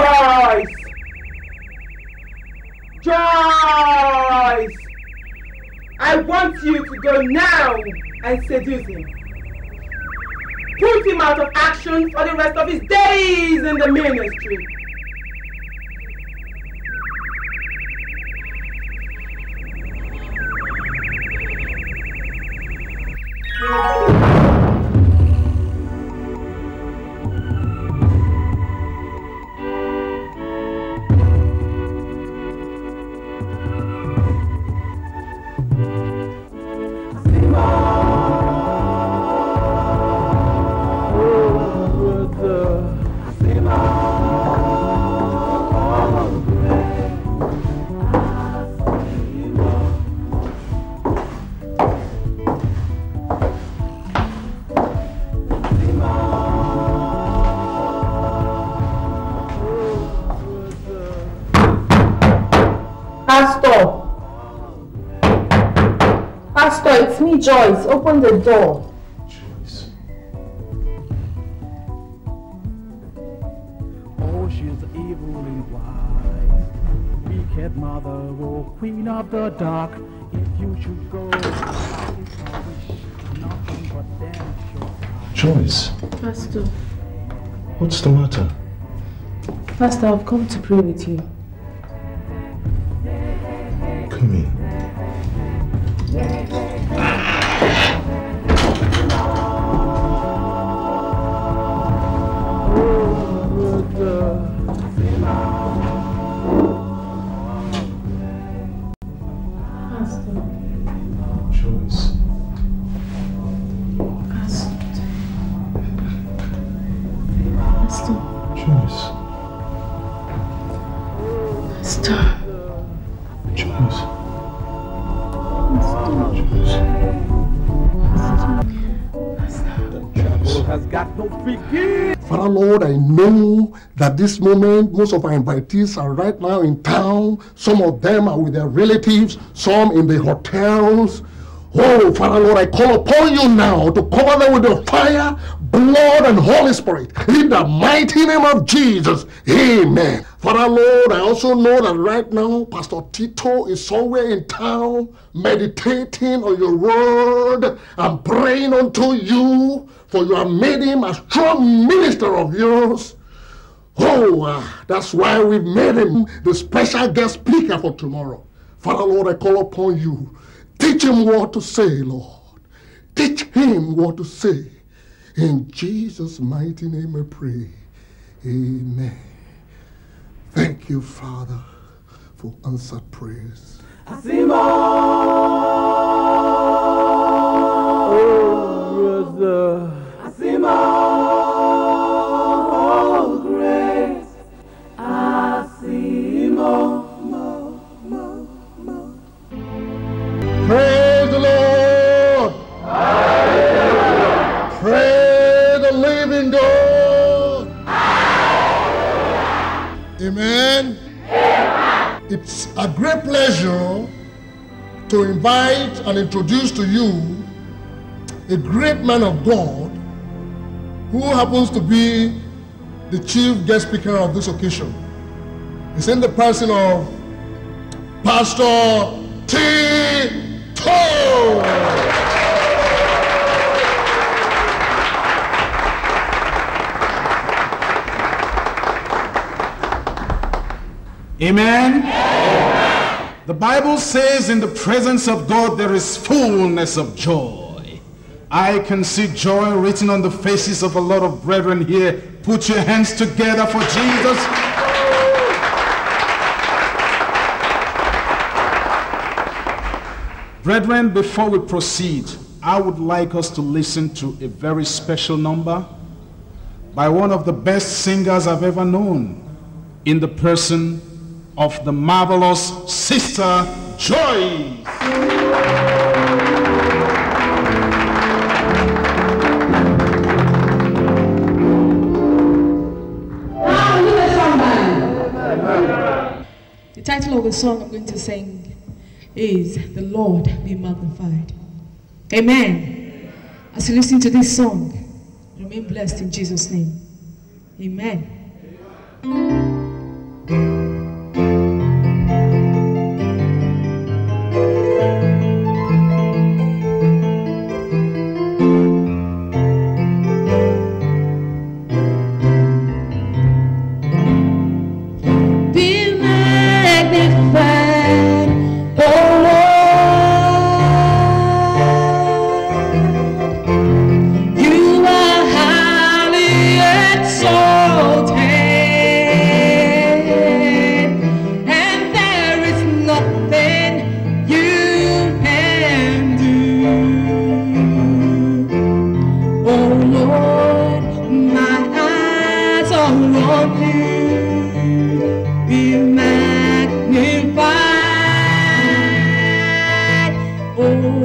Joyce! Joyce! I want you to go now and seduce him. Put him out of action for the rest of his days in the ministry. Pastor, it's me, Joyce. Open the door. Joyce. Oh, she's evil and wise, wicked mother, oh, queen of the dark. If you should go, I wish nothing but damn sure. Joyce. Pastor. What's the matter? Pastor, I've come to pray with you. Come in. Father Lord, I know that this moment most of our invitees are right now in town. Some of them are with their relatives, some in the hotels. Oh, Father Lord, I call upon you now to cover them with your fire, blood, and Holy Spirit. In the mighty name of Jesus, amen. Father Lord, I also know that right now Pastor Tito is somewhere in town meditating on your word and praying unto you, for you have made him a strong minister of yours. Oh, that's why we've made him the special guest speaker for tomorrow. Father Lord, I call upon you. Teach him what to say, Lord. Teach him what to say. In Jesus' mighty name I pray. Amen. Thank you, Father, for answered prayers. Asimo, oh, brother. Asimo, oh, grace. Asimo. Praise the Lord. Hallelujah. Praise the living God. Hallelujah. Amen. Amen. It's a great pleasure to invite and introduce to you a great man of God who happens to be the chief guest speaker of this occasion. It's in the person of Pastor Tito. Amen. Amen. The Bible says in the presence of God there is fullness of joy. I can see joy written on the faces of a lot of brethren here. Put your hands together for Jesus. Brethren, before we proceed, I would like us to listen to a very special number by one of the best singers I've ever known, in the person of the marvelous Sister Joyce. The title of the song I'm going to sing is "The Lord Be Magnified." Amen. As you listen to this song, remain blessed in Jesus' name. Amen.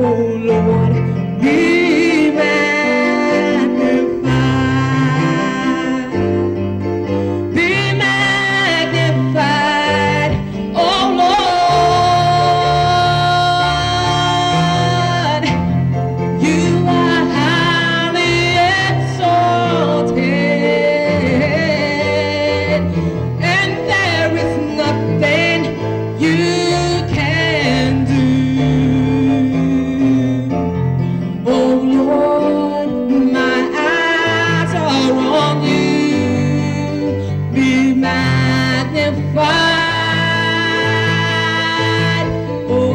Lord, be magnified. Be magnified, oh Lord. You are highly exalted, and there is nothing you can do. Oh Lord, my eyes are on you. Be magnified, oh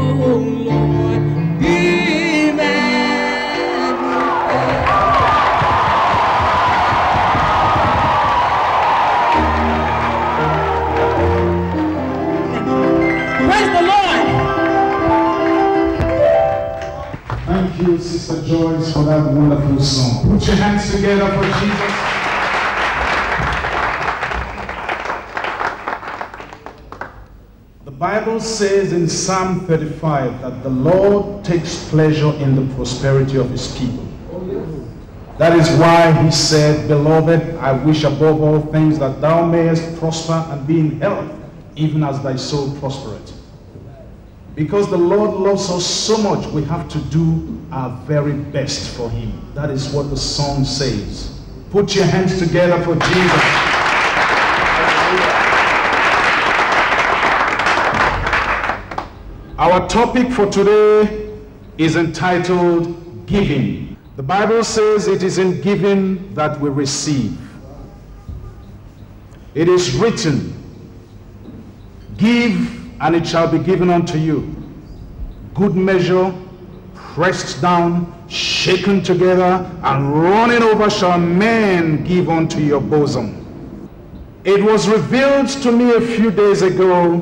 Lord, be magnified. Praise the Lord. Thank you, Sister Joyce, for that wonderful song. Put your hands together for Jesus. The Bible says in Psalm 35 that the Lord takes pleasure in the prosperity of his people. That is why he said, Beloved, I wish above all things that thou mayest prosper and be in health, even as thy soul prospereth. Because the Lord loves us so much, we have to do our very best for him. That is what the song says. Put your hands together for Jesus. Our topic for today is entitled Giving. The Bible says it is in giving that we receive. It is written, Give, and it shall be given unto you. Good measure, pressed down, shaken together, and running over shall men give unto your bosom. It was revealed to me a few days ago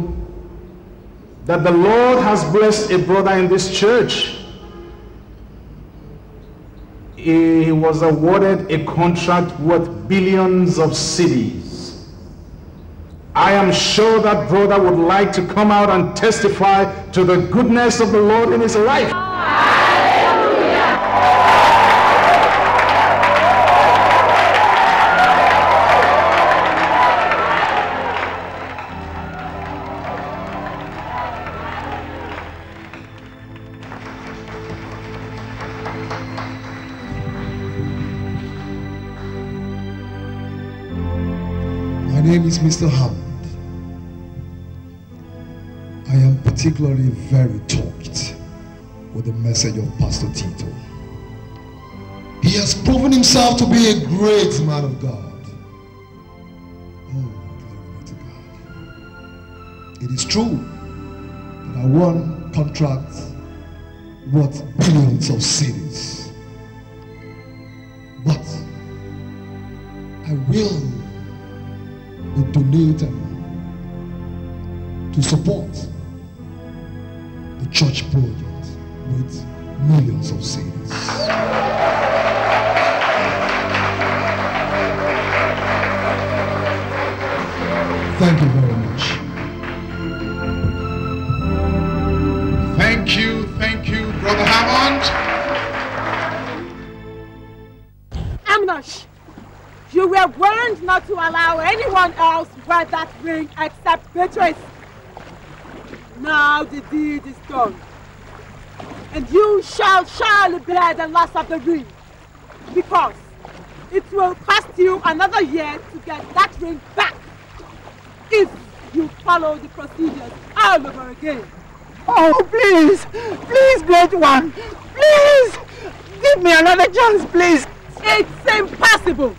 that the Lord has blessed a brother in this church. He was awarded a contract worth billions of cedis. I am sure that brother would like to come out and testify to the goodness of the Lord in his life. My name is Mr. Hammond. I am particularly very touched with the message of Pastor Tito. He has proven himself to be a great man of God. Oh, glory to God. It is true that I won contracts worth billions of cedis. But I will be donating to support the church project with millions of cedis. Thank you very much. Thank you, Brother Hammond. Amnosh, you were warned not to allow anyone else wear that ring except Beatrice. Now the deed is done. And you shall surely bear the loss of the ring, because it will cost you another year to get that ring back if you follow the procedures all over again. Oh, please, great one, please, give me another chance, please. It's impossible.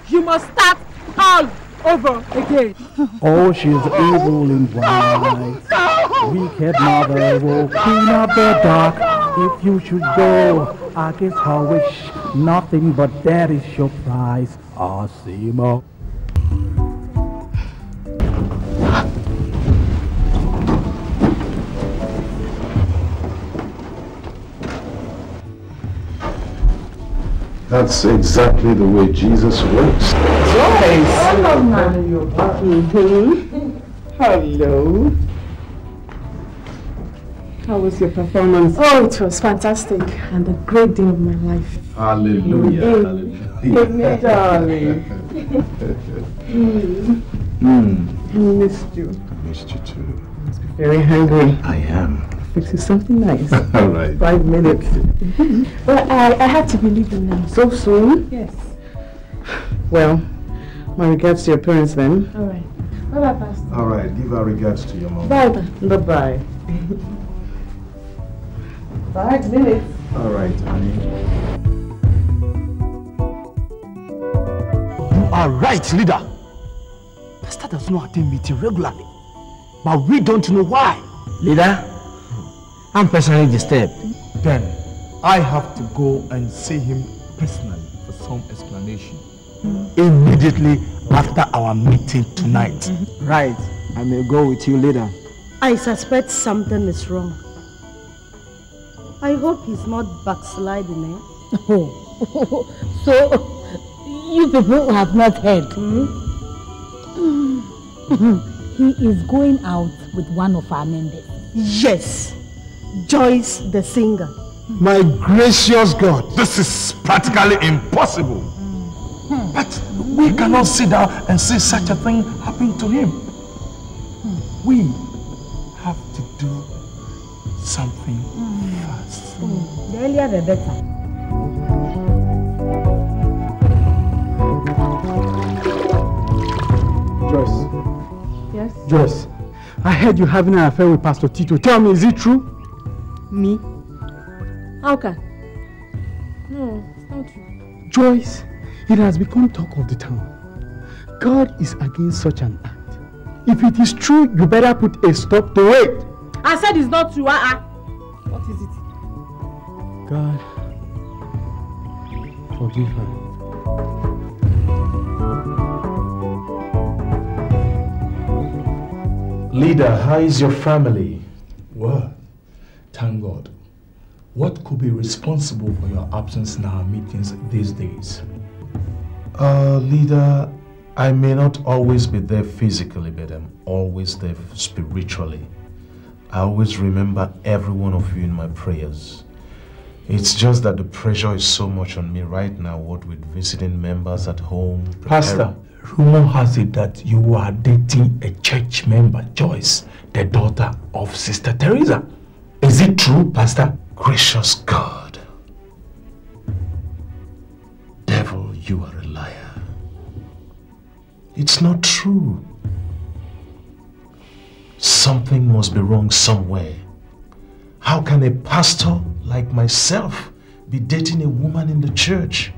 You must start all over again. Oh, she's evil in white, wicked mother, oh, queen of the dark. If you should go against her wish, nothing but that is your prize. Asimo. That's exactly the way Jesus works. Joyce! Hello, Mom. Hello. How was your performance? Oh, it was fantastic and a great day of my life. Hallelujah. Amen, darling. I missed you. I missed you too. Very hungry. I am. Fix you something nice. All right. 5 minutes. Well, I have to be leaving now. So soon? Yes. Well, my regards to your parents then. All right. Bye-bye, Pastor. All right. Give our regards to your mom. Bye-bye. Bye-bye. 5 minutes. All right, honey. You are right, leader. Pastor does not attend meeting regularly, but we don't know why. Leader, I'm personally disturbed. Then I have to go and see him personally for some explanation. Immediately after our meeting tonight. Right, I may go with you later. I suspect something is wrong. I hope he's not backsliding, eh? Oh, so you people have not heard. He is going out with one of our members. Yes, Joyce the singer. My gracious God, this is practically impossible. But we cannot sit down and see such a thing happen to him. We have to do something fast. The earlier the better. Joyce. Yes? Joyce, I heard you having an affair with Pastor Tito. Tell me, is it true? Me? How can? No, it's not true. Joyce, it has become talk of the town. God is against such an act. If it is true, you better put a stop to it. I said it's not true. What is it? God, forgive her. Leader, how is your family? Well, thank God. What could be responsible for your absence in our meetings these days? Leader, I may not always be there physically, but I'm always there spiritually. I always remember every one of you in my prayers. It's just that the pressure is so much on me right now, what with visiting members at home. Pastor, rumor has it that you are dating a church member, Joyce, the daughter of Sister Teresa. Is it true, Pastor? Gracious God. Devil, you are a liar. It's not true. Something must be wrong somewhere. How can a pastor like myself be dating a woman in the church?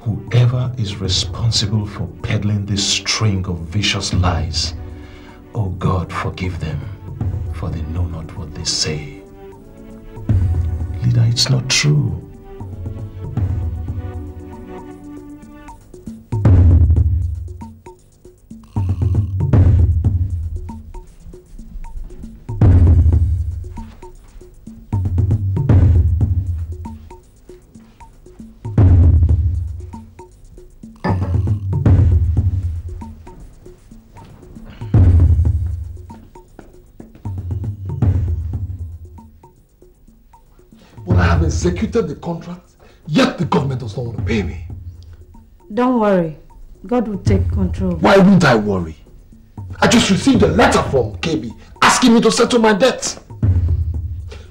Whoever is responsible for peddling this string of vicious lies, oh God, forgive them, for they know not what they say. Leader, it's not true. Executed the contract, yet the government does not want to pay me. Don't worry. God will take control. Why wouldn't I worry? I just received a letter from KB asking me to settle my debts.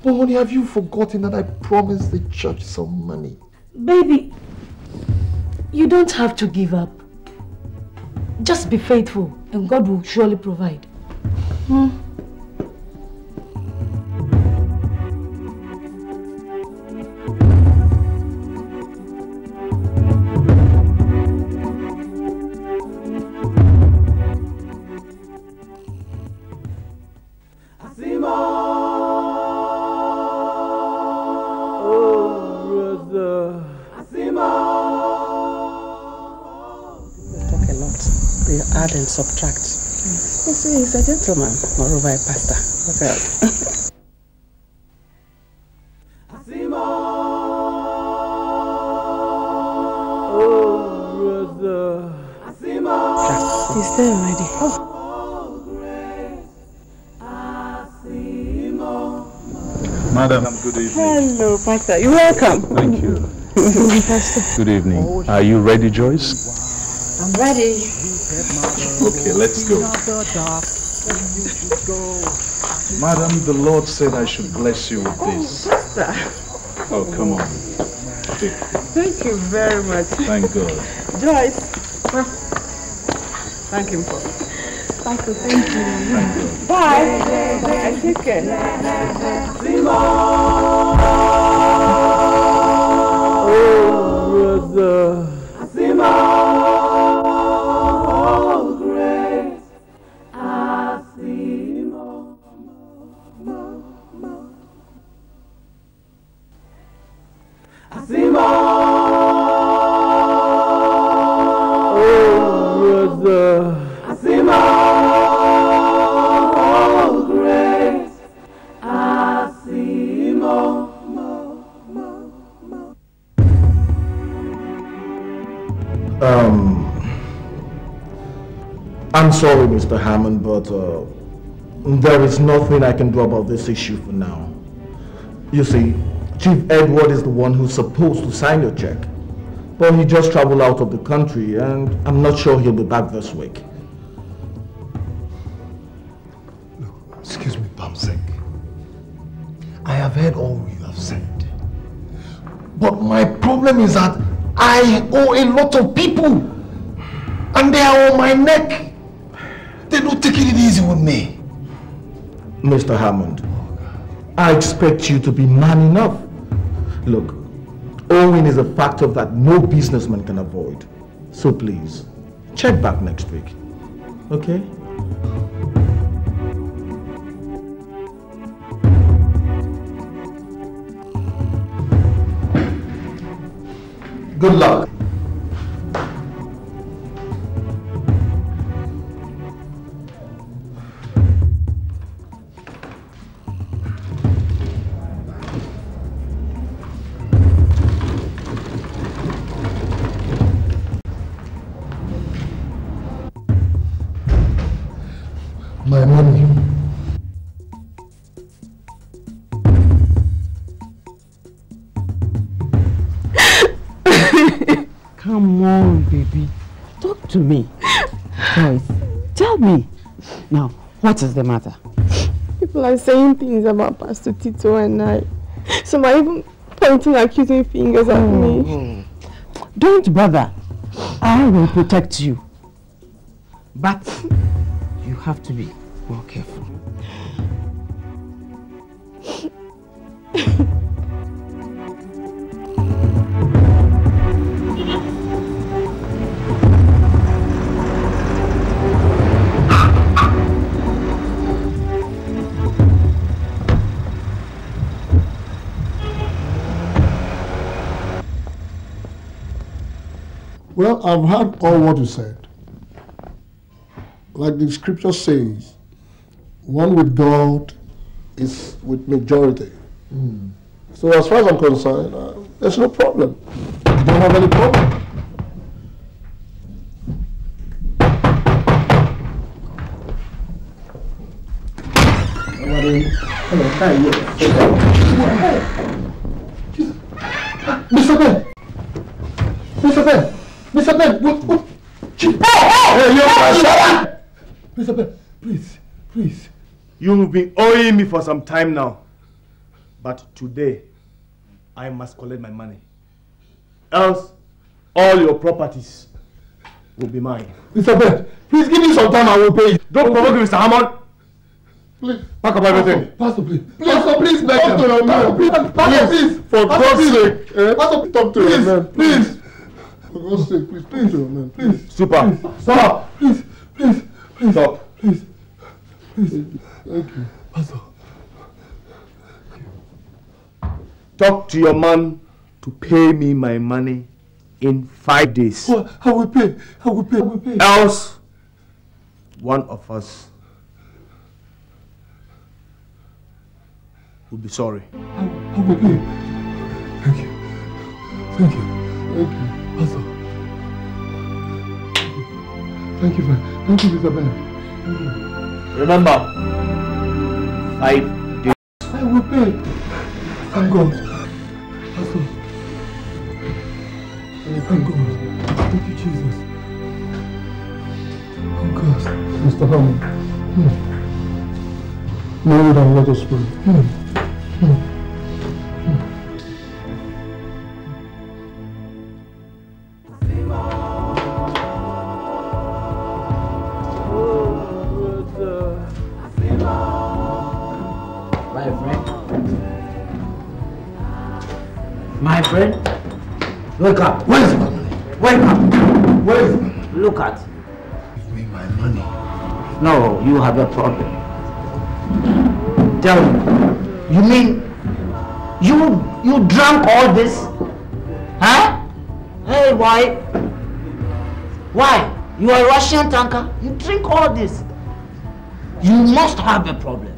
But honey, have you forgotten that I promised the church some money? Baby, you don't have to give up. Just be faithful and God will surely provide. Add and subtract. You see, he's a gentleman, moreover a pastor. What else? He's there already. Oh. Madam, good evening. Hello, Pastor. You're welcome. Thank you. Pastor. Good evening. Are you ready, Joyce? I'm ready. Okay, let's go. Madam, the Lord said I should bless you with this. Pastor. Oh, come on. Take it. Thank you very much. Thank God. Joyce. Thank him for. Pastor, thank you. Thank God. Bye. I take care. Oh, brother. I'm sorry, Mr. Hammond, but there is nothing I can do about this issue for now. You see, Chief Edward is the one who's supposed to sign your check, but he just traveled out of the country and I'm not sure he'll be back this week. Look, excuse me, Bamsek. I have heard all you have said. But my problem is that I owe a lot of people and they are on my neck. They don't take it easy with me. Mr. Hammond, I expect you to be man enough. Look, owing is a factor that no businessman can avoid. So please, check back next week. Okay? Good luck. My money. Come on, baby. Talk to me. Joyce, tell me. Now, what is the matter? People are saying things about Pastor Tito and I. Some are even pointing accusing fingers at me. Don't bother. I will protect you. But you have to be more careful. Well, I've heard all what you said. Like the scripture says, one with God is with majority. So as far as I'm concerned, there's no problem. I don't have any problem. Mr. Ben! Mr. Ben! Mr. Ben! What? Hey, you shut up! Mr. Ben, please. You've been owing me for some time now. But today, I must collect my money. Else, all your properties will be mine. Mr. Ben, please give me some time, I will pay you. Don't provoke me, Mr. Hammond. Please. Pack up everything. Pastor, please. Pastor, please, talk to your man. Pastor, please. For God's sake. Pastor, talk to your man. Please. For God's sake, please. Talk to your man. Please. Super. Please. Stop. Please. Stop. Please. Thank you. Pastor. Talk to your man to pay me my money in 5 days. Oh, I will pay. Else, one of us will be sorry. I will pay. Thank you. Pastor. Thank you, Mr. Ben. Remember, 5 days. I will pay. Thank God. Thank God. Thank you, Jesus. Oh God. Mr. Hammond. Now let us pray. My friend, wake up. Where is my money? Wake up. Where is my money? Look at. Give me my money. No, you have a problem. Tell me, you mean you drank all this? Huh? Hey, boy. Why? You are a Russian tanker? You drink all this? You must have a problem.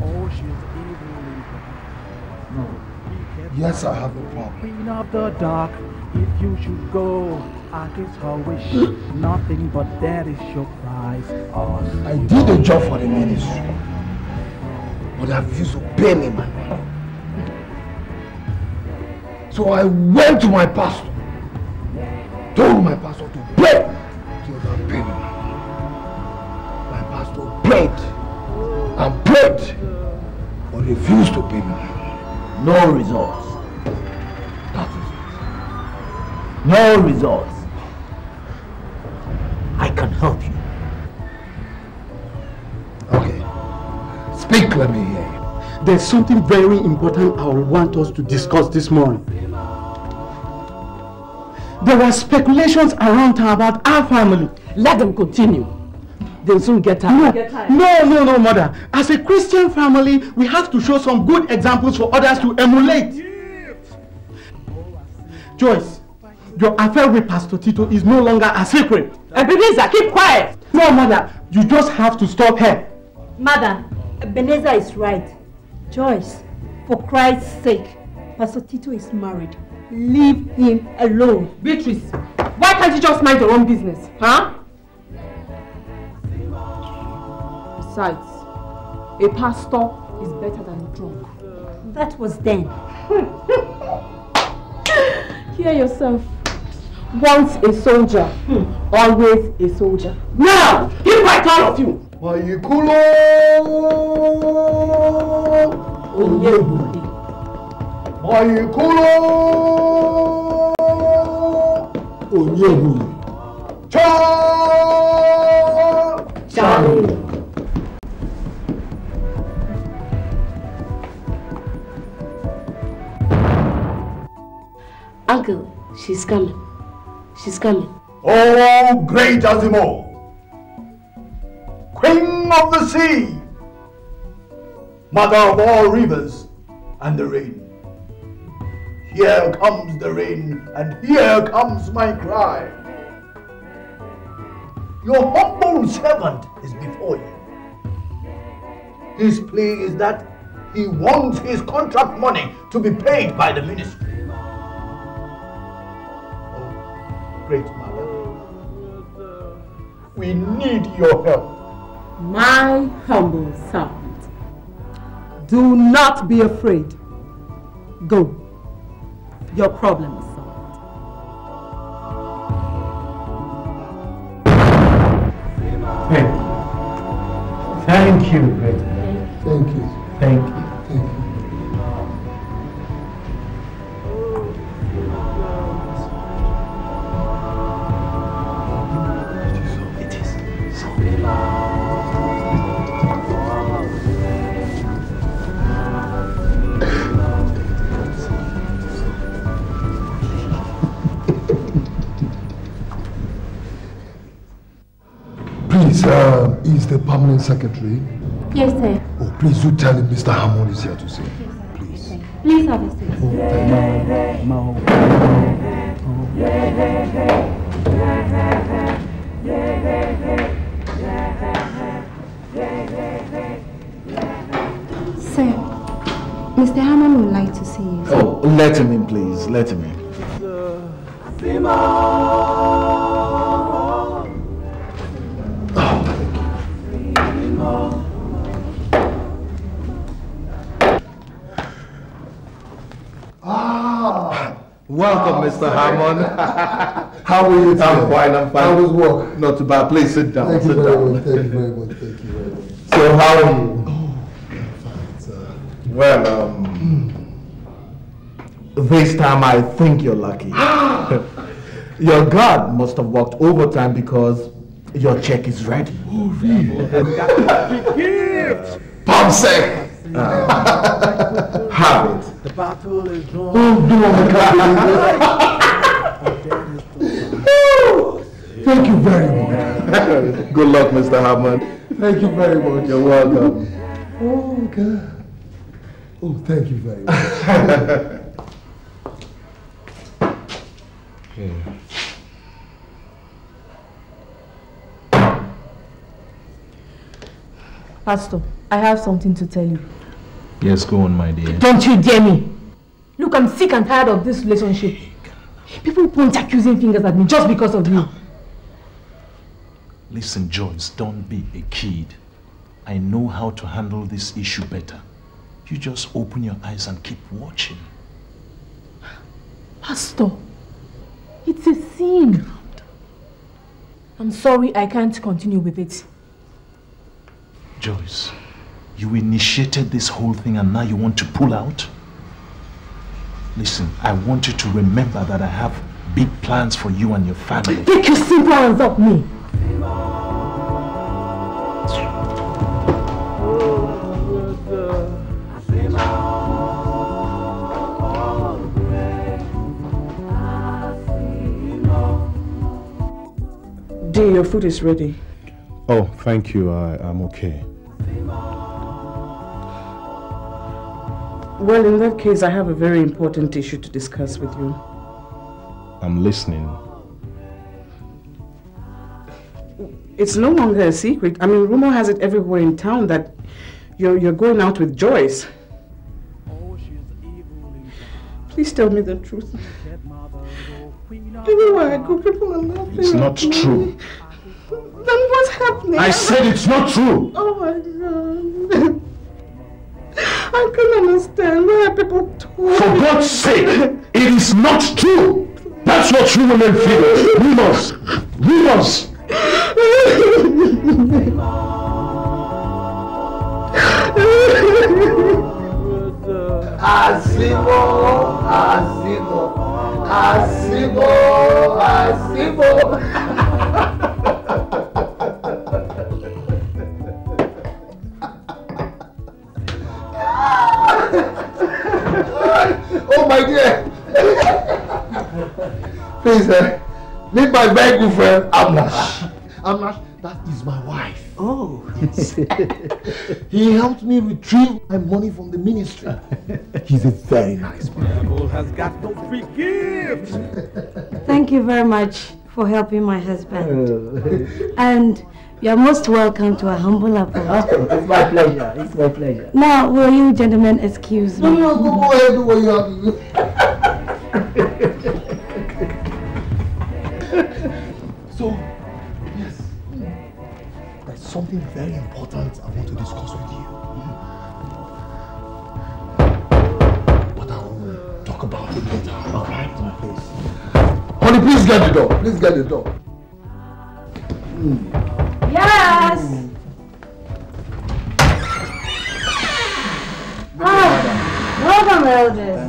Yes, I have a problem. Queen of the dark, if you should go, against her wish, nothing but that is your prize. I did a job for the ministry, but they refused to pay me my money. So I went to my pastor, told my pastor to pay till they pay me. My pastor prayed and prayed, but refused to pay me. No results. No results. I can help you. Okay. Speak, let me hear you. There's something very important I want us to discuss this morning. There were speculations around town about our family. Let them continue. They'll soon get tired. No, mother. As a Christian family, we have to show some good examples for others to emulate. Joyce, your affair with Pastor Tito is no longer a secret. Ebenezer, keep quiet. No, mother. You just have to stop her. Mother, Ebenezer is right. Joyce, for Christ's sake, Pastor Tito is married. Leave him alone. Beatrice, why can't you just mind your own business, huh? Besides, a pastor is better than a drunk. That was then. Hear yourself. Once a soldier, always a soldier. Now, keep right, all of you. Mayikulo! Onyebuli. Mayikulo! Onyebuli. Charlie. Uncle, she's coming. She's coming. Oh, great Azimo! Queen of the sea! Mother of all rivers and the rain. Here comes the rain, and here comes my cry. Your humble servant is before you. His plea is that he wants his contract money to be paid by the ministry. Oh, great Mother, we need your help. My humble servant, do not be afraid. Go. Your problem is solved. Thank you, great. Thank you. Thank you. Thank you. Please, is the permanent secretary? Yes, sir. Oh, please do tell him Mr. Hammond is here to see him. Please. Please have a seat. Oh, thank Sir, Mr. Hammond would like to see you. Oh, let him in, please. Let him in. Welcome, Mr. Hammond. How are you? I'm fine, I'm fine. How was work? Not too bad. Please sit down. Thank you sit very down. much. Thank you very much. Thank you very much. So how are you? Fine, sir. Well, this time I think you're lucky. Your guard must have worked overtime because your check is ready. Oh, really? Palm sec. Have it. The battle is drawn. Thank you very much. Good luck, Mr. Hammond. Thank you very much. You're welcome. Oh, God. Oh, thank you very much. Pastor, I have something to tell you. Yes, go on, my dear. Don't you dare me! Look, I'm sick and tired of this relationship. People point accusing fingers at me just because of you. Listen, Joyce, don't be a kid. I know how to handle this issue better. You just open your eyes and keep watching. Pastor, it's a sin. I'm sorry, I can't continue with it. Joyce, you initiated this whole thing and now you want to pull out? Listen, I want you to remember that I have big plans for you and your family. Take your simple hands off me. Dear, your food is ready. Oh, thank you. I'm okay. Well, in that case, I have a very important issue to discuss with you. I'm listening. It's no longer a secret. I mean, rumor has it everywhere in town that you're going out with Joyce. Please tell me the truth. Everywhere I go, people are laughing. It's not true. Then what's happening? I said it's not true. Oh my God. I can't understand why are people talking. For God's sake, it is not true. That's what you women feel. Rumors. Rumors. Asibo, asibo, asibo, asibo. Oh, my dear. Please, meet my very good friend, Amnash. Amnash, that is my wife. Oh. Yes. He helped me retrieve my money from the ministry. He's a very nice man. Has got no free gifts. Thank you very much for helping my husband. And you're most welcome to a humble abode. Oh, it's my pleasure. It's my pleasure. Now, will you gentlemen excuse me? No, go ahead, do what you have to do. So, yes, there's something very important I want to discuss with you. But I will talk about it later. Alright? Please. Honey, please get the door. Please get the door. Yes! Welcome, elders.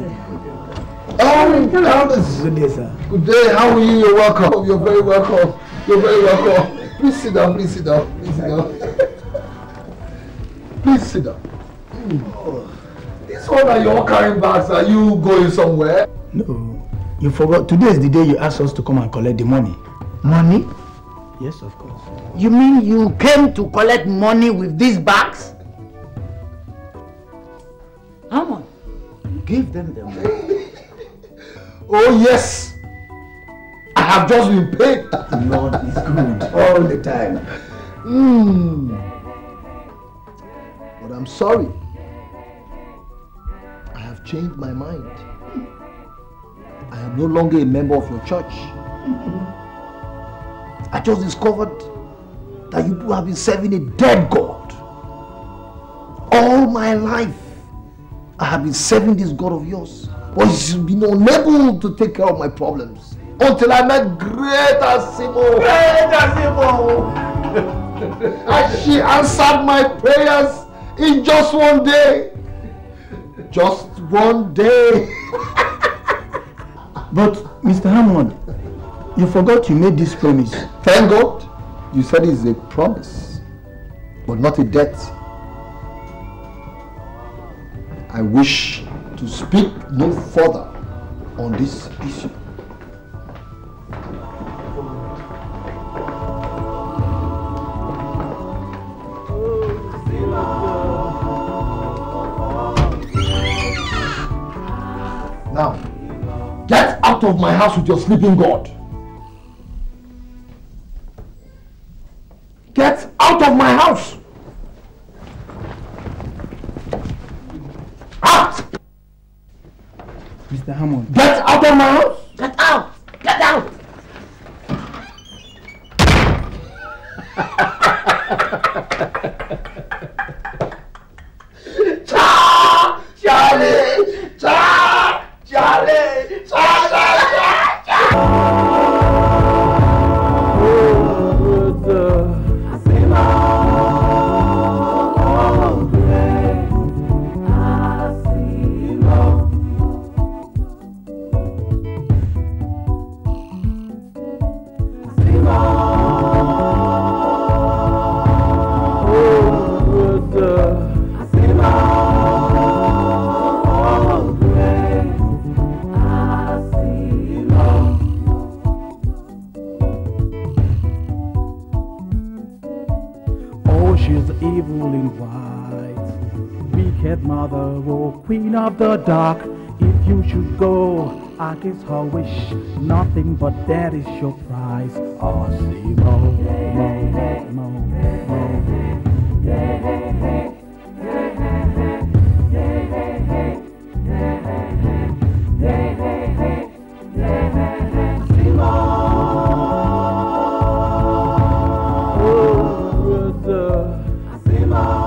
Elders. Good day, sir. Good day. How are you? You're welcome. You're very welcome. You're very welcome. Please sit down. Please sit down. Please sit down. Please sit down. This one that you're carrying bags, are you going somewhere? No. You forgot. Today is the day you asked us to come and collect the money. Money? Yes, of course. You mean you came to collect money with these bags? How much? Give them the money. Oh yes, I have just been paid. The Lord is good all the time. But I'm sorry. I have changed my mind. I am no longer a member of your church. I just discovered that you have been serving a dead God. All my life, I have been serving this God of yours, but he's been unable to take care of my problems until I met Great Asimo. Great Asimo! And she answered my prayers in just one day. Just one day. But, Mr. Hammond, you forgot you made this promise. Thank God. You said it's a promise, but not a debt. I wish to speak no further on this issue. Now, get out of my house with your sleeping God. Get out of my house! Out! Mr. Hammond. Get out of my house! Get out! Get out! Charlie! Charlie! Evil in white, wicked mother, oh queen of the dark. If you should go against her wish, nothing but that is your prize. Oh, see, mo,